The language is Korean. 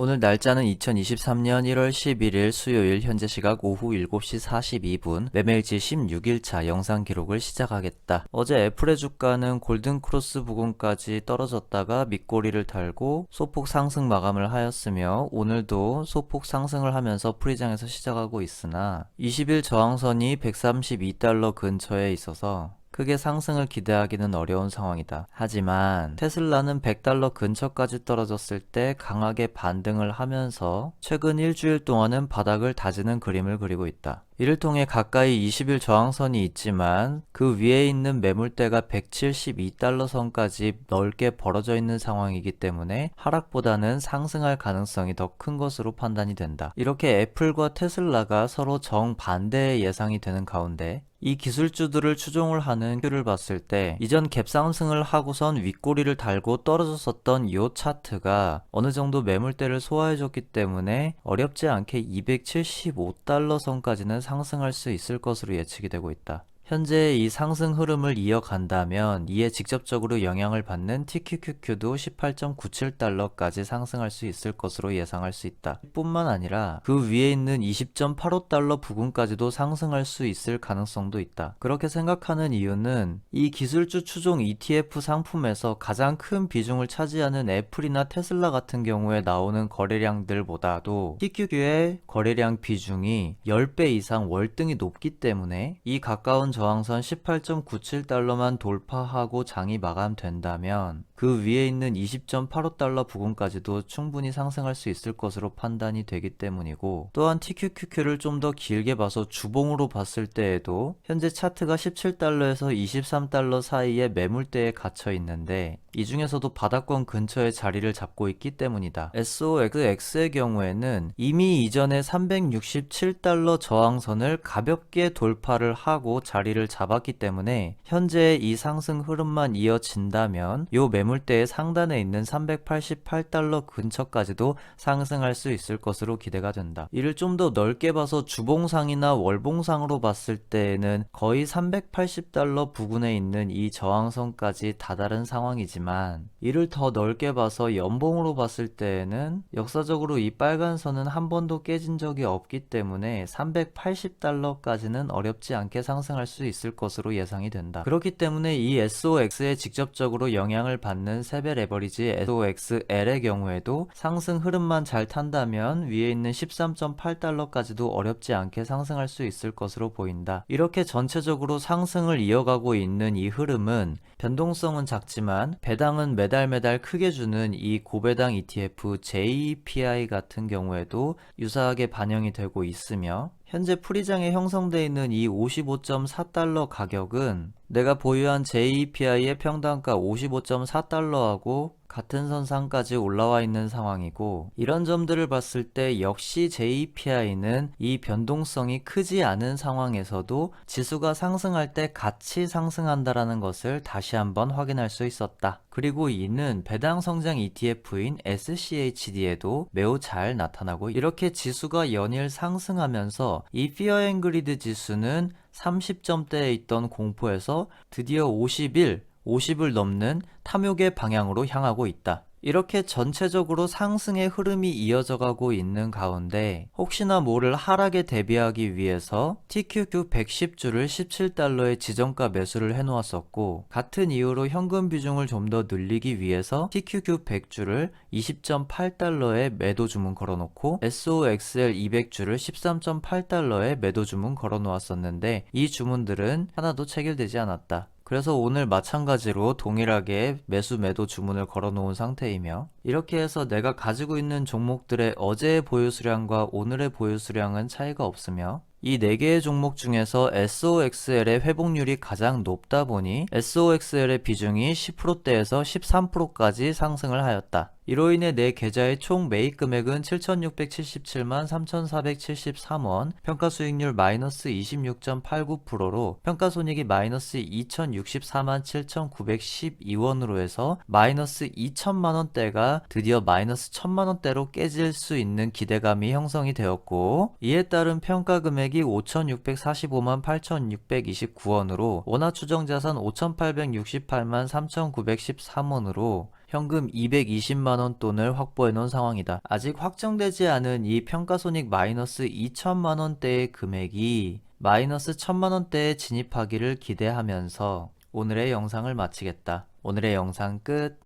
오늘 날짜는 2023년 1월 11일 수요일 현재 시각 오후 7시 42분 매매일지 16일차 영상 기록을 시작하겠다. 어제 애플의 주가는 골든크로스 부근까지 떨어졌다가 밑꼬리를 달고 소폭 상승 마감을 하였으며 오늘도 소폭 상승을 하면서 프리장에서 시작하고 있으나 20일 저항선이 132달러 근처에 있어서 크게 상승을 기대하기는 어려운 상황이다. 하지만 테슬라는 100달러 근처까지 떨어졌을 때 강하게 반등을 하면서 최근 일주일 동안은 바닥을 다지는 그림을 그리고 있다. 이를 통해 가까이 20일 저항선이 있지만 그 위에 있는 매물대가 172달러 선까지 넓게 벌어져 있는 상황이기 때문에 하락보다는 상승할 가능성이 더 큰 것으로 판단이 된다. 이렇게 애플과 테슬라가 서로 정반대의 예상이 되는 가운데 이 기술주들을 추종을 하는 큐를 봤을 때 이전 갭상승을 하고선 윗꼬리를 달고 떨어졌었던 이 차트가 어느 정도 매물대를 소화해줬기 때문에 어렵지 않게 275달러 선까지는 상승할 수 있을 것으로 예측이 되고 있다. 현재 이 상승 흐름을 이어간다면 이에 직접적으로 영향을 받는 TQQQ도 18.97달러까지 상승할 수 있을 것으로 예상할 수 있다. 뿐만 아니라 그 위에 있는 20.85달러 부근까지도 상승할 수 있을 가능성도 있다. 그렇게 생각하는 이유는 이 기술주 추종 ETF 상품에서 가장 큰 비중을 차지하는 애플이나 테슬라 같은 경우에 나오는 거래량들보다도 TQQ의 거래량 비중이 10배 이상 월등히 높기 때문에 이 가까운 저항선 18.97달러만 돌파하고 장이 마감된다면 그 위에 있는 20.85달러 부근까지도 충분히 상승할 수 있을 것으로 판단이 되기 때문이고, 또한 TQQQ를 좀 더 길게 봐서 주봉으로 봤을 때에도 현재 차트가 17달러에서 23달러 사이에 매물대에 갇혀 있는데 이 중에서도 바닥권 근처에 자리를 잡고 있기 때문이다. SOXX의 경우에는 이미 이전에 367달러 저항선을 가볍게 돌파를 하고 자리를 잡았기 때문에 현재 이 상승 흐름만 이어진다면 이 매물대의 상단에 있는 388달러 근처까지도 상승할 수 있을 것으로 기대가 된다. 이를 좀 더 넓게 봐서 주봉상이나 월봉상으로 봤을 때에는 거의 380달러 부근에 있는 이 저항선까지 다다른 상황이지만 이를 더 넓게 봐서 연봉으로 봤을 때에는 역사적으로 이 빨간 선은 한 번도 깨진 적이 없기 때문에 380달러까지는 어렵지 않게 상승할 수 있을 것으로 예상이 된다. 그렇기 때문에 이 SOX에 직접적으로 영향을 받는 세벨 에버리지 SOXL의 경우에도 상승 흐름만 잘 탄다면 위에 있는 13.8달러까지도 어렵지 않게 상승할 수 있을 것으로 보인다. 이렇게 전체적으로 상승을 이어가고 있는 이 흐름은 변동성은 작지만 배당은 매달 크게 주는 이 고배당 ETF JEPI 같은 경우에도 유사하게 반영이 되고 있으며 현재 프리장에 형성되어 있는 이 55.4달러 가격은 내가 보유한 JEPI의 평단가 55.4달러하고 같은 선상까지 올라와 있는 상황이고, 이런 점들을 봤을 때 역시 JEPI는 이 변동성이 크지 않은 상황에서도 지수가 상승할 때 같이 상승한다라는 것을 다시 한번 확인할 수 있었다. 그리고 이는 배당 성장 ETF인 SCHD에도 매우 잘 나타나고, 이렇게 지수가 연일 상승하면서 이 Fear and Greed 지수는 30점대에 있던 공포에서 드디어 50을 넘는 탐욕의 방향으로 향하고 있다. 이렇게 전체적으로 상승의 흐름이 이어져 가고 있는 가운데 혹시나 모를 하락에 대비하기 위해서 TQQ 110주를 17달러의 지정가 매수를 해놓았었고, 같은 이유로 현금 비중을 좀 더 늘리기 위해서 TQQ 100주를 20.8달러에 매도 주문 걸어놓고 SOXL 200주를 13.8달러에 매도 주문 걸어놓았었는데 이 주문들은 하나도 체결되지 않았다. 그래서 오늘 마찬가지로 동일하게 매수 매도 주문을 걸어 놓은 상태이며, 이렇게 해서 내가 가지고 있는 종목들의 어제의 보유 수량과 오늘의 보유 수량은 차이가 없으며 이 4개의 종목 중에서 SOXL의 회복률이 가장 높다 보니 SOXL의 비중이 10%대에서 13%까지 상승을 하였다. 이로 인해 내 계좌의 총 매입 금액은 7,677만 3,473원, 평가수익률 마이너스 26.89%로 평가손익이 마이너스 2,064만 7,912원으로 해서 마이너스 2천만원대가 드디어 마이너스 1,000만원대로 깨질 수 있는 기대감이 형성이 되었고, 이에 따른 평가 금액이 5,645만 8,629원으로 원화 추정자산 5,868만 3,913원으로 현금 220만원 돈을 확보해 놓은 상황이다. 아직 확정되지 않은 이 평가손익 마이너스 2천만원대의 금액이 마이너스 1000만원대에 진입하기를 기대하면서 오늘의 영상을 마치겠다. 오늘의 영상 끝.